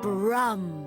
Brum.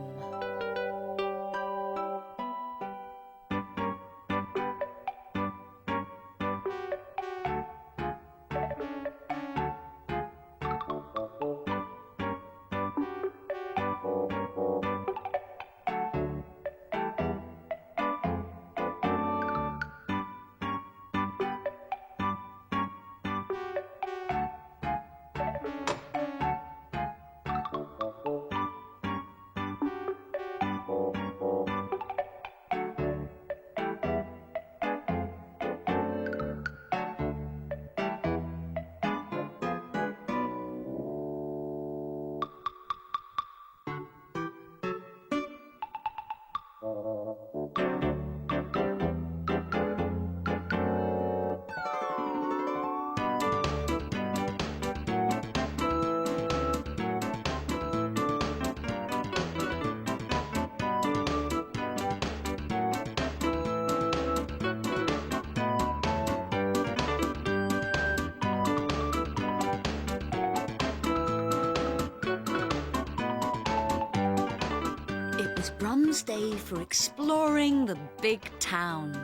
It was Brum's day for exploring the big town.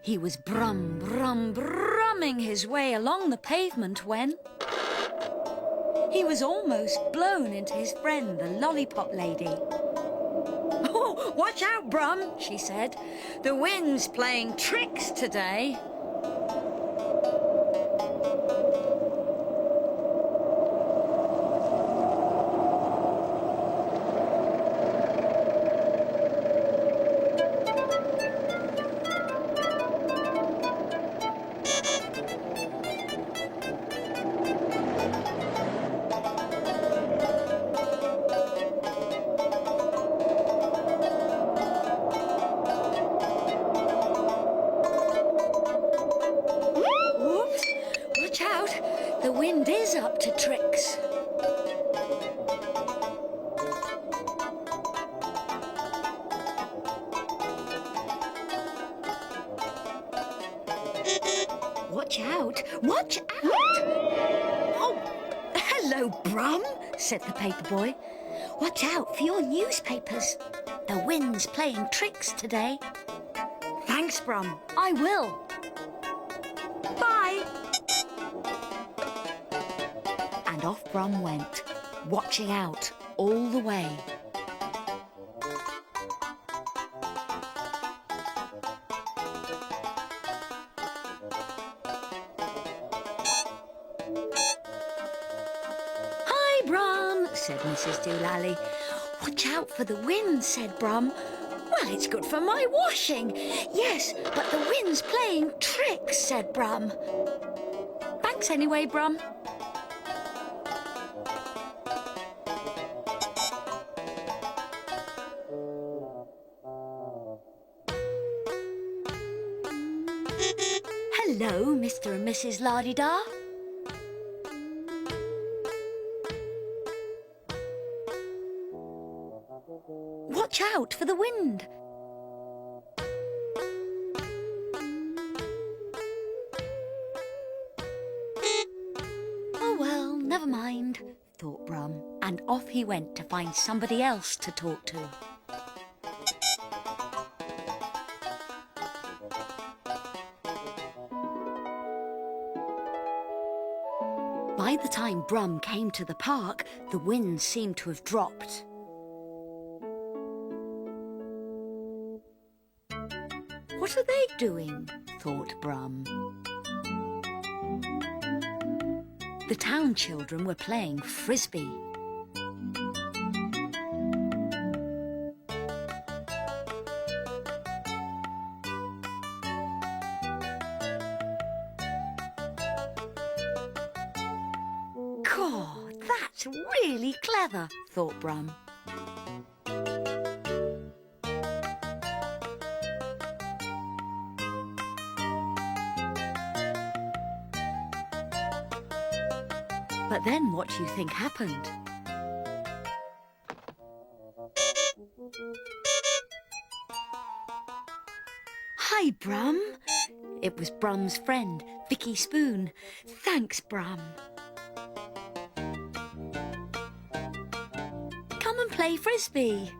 He was brumming his way along the pavement when he was almost blown into his friend, the lollipop lady. "Oh, watch out, Brum," she said. "The wind's playing tricks today." The wind is up to tricks. Watch out! Watch out! Oh, hello, Brum, said the paper boy. Watch out for your newspapers. The wind's playing tricks today. Thanks, Brum. I will. Bye. And off Brum went, watching out all the way. "Hi, Brum," said Mrs. Doolally. "Watch out for the wind," said Brum. "Well, it's good for my washing." "Yes, but the wind's playing tricks," said Brum. "Thanks anyway, Brum." "Hello, Mr. and Mrs. La-di-da." "Watch out for the wind." "Oh well, never mind," thought Brum, and off he went to find somebody else to talk to. By the time Brum came to the park, the wind seemed to have dropped. "What are they doing?" thought Brum. The town children were playing frisbee. God, that's really clever, thought Brum. But then what do you think happened? Hi, Brum. It was Brum's friend, Vicky Spoon. Thanks, Brum. Come and play frisbee.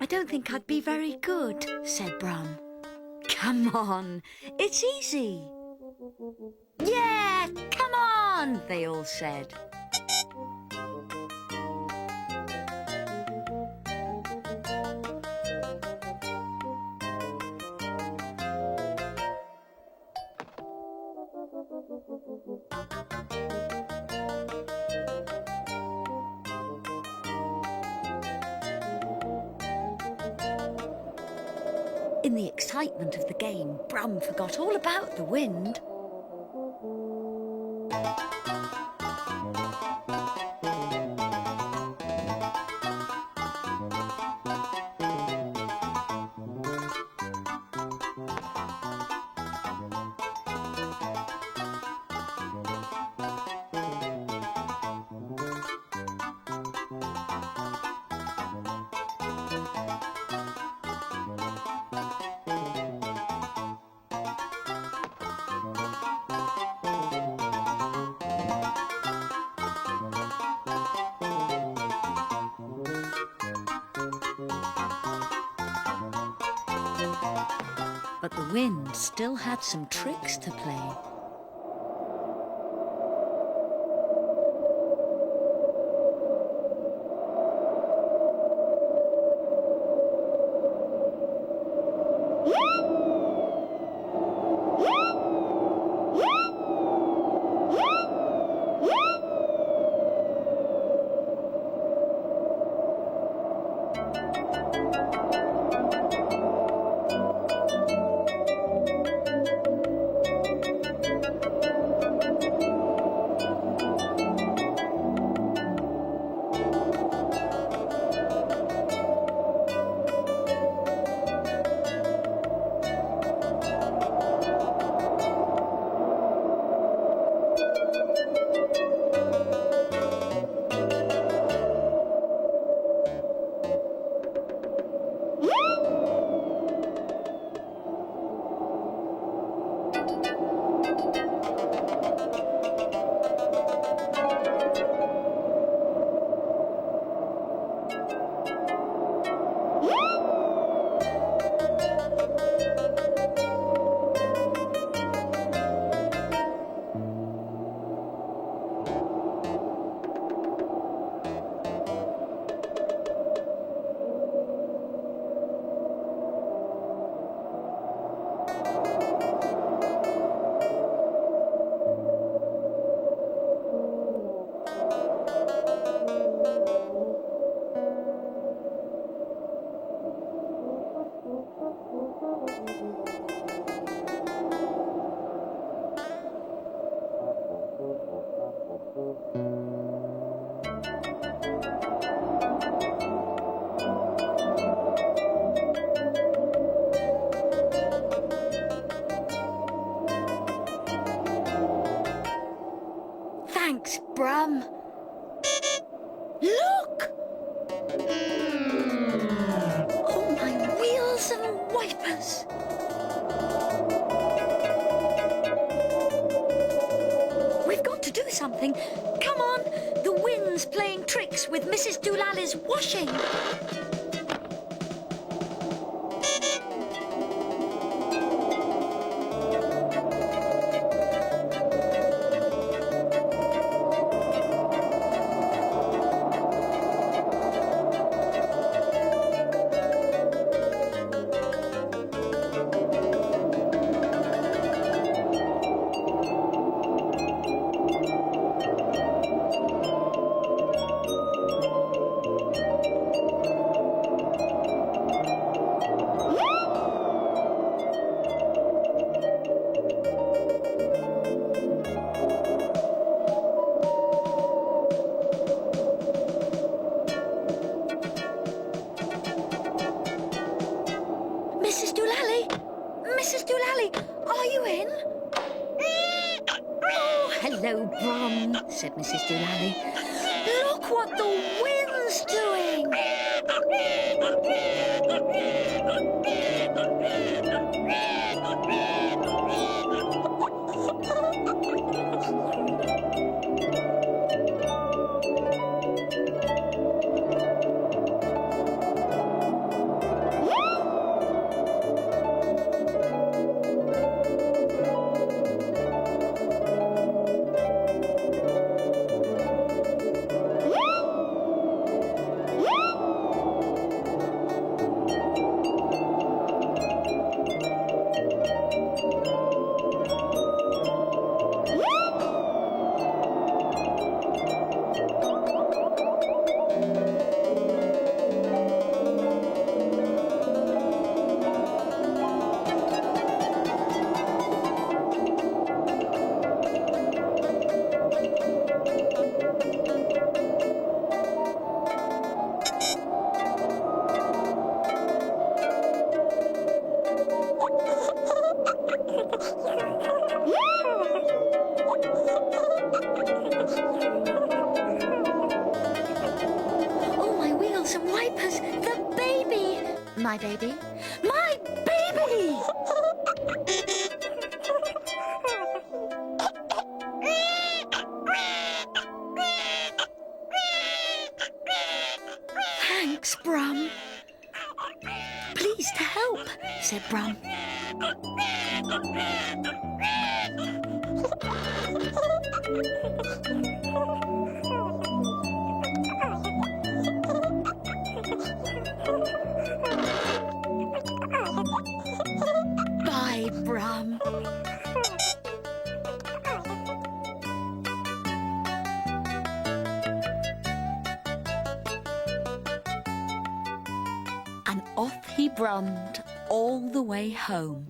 I don't think I'd be very good, said Brum. Come on, it's easy. Yeah, come on, they all said. In the excitement of the game, Brum forgot all about the wind. But the wind still had some tricks to play. Thanks, Brum. Look! Oh, my wheels and wipers. We've got to do something. Come on, the wind's playing tricks with Mrs. Doulally's washing. Mrs. Doolally, are you in? Hello, Brum, said Mrs. Doolally. Look what the wind's doing! Oh, my wheels and wipers! The baby! My baby? My baby! Thanks, Brum. Pleased to help, said Brum. Bye, Brum. And off he brummed all the way home.